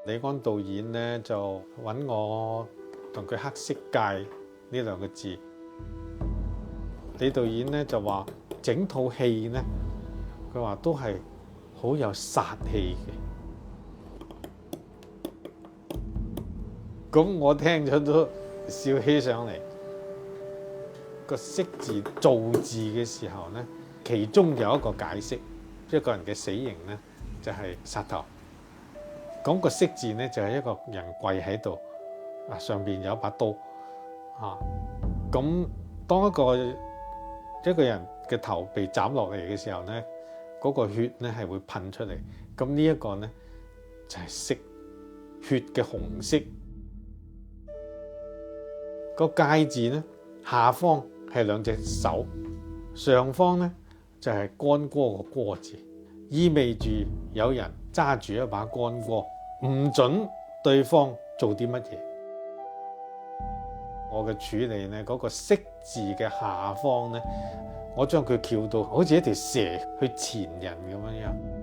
李安導演咧就揾我同佢刻色戒呢兩個字。李導演咧就話整套戲咧，佢話都係好有殺氣嘅。咁我聽咗都笑起上嚟。個色字造字嘅時候咧，其中有一個解釋，一個人嘅死刑咧就係殺頭。咁個色字咧就係一個人跪喺度，啊上邊有一把刀，咁當一個人嘅頭被斬落嚟嘅時候咧，嗰個血咧係會噴出嚟。咁呢一個咧就係色，血嘅紅色。個戒字咧下方係兩隻手，上方咧就係干戈個戈字，意味住有人揸住一把干戈，唔准對方做啲乜嘢。我嘅處理咧，嗰個色字嘅下方咧，我將佢翹到好似一條蛇去纏人咁樣。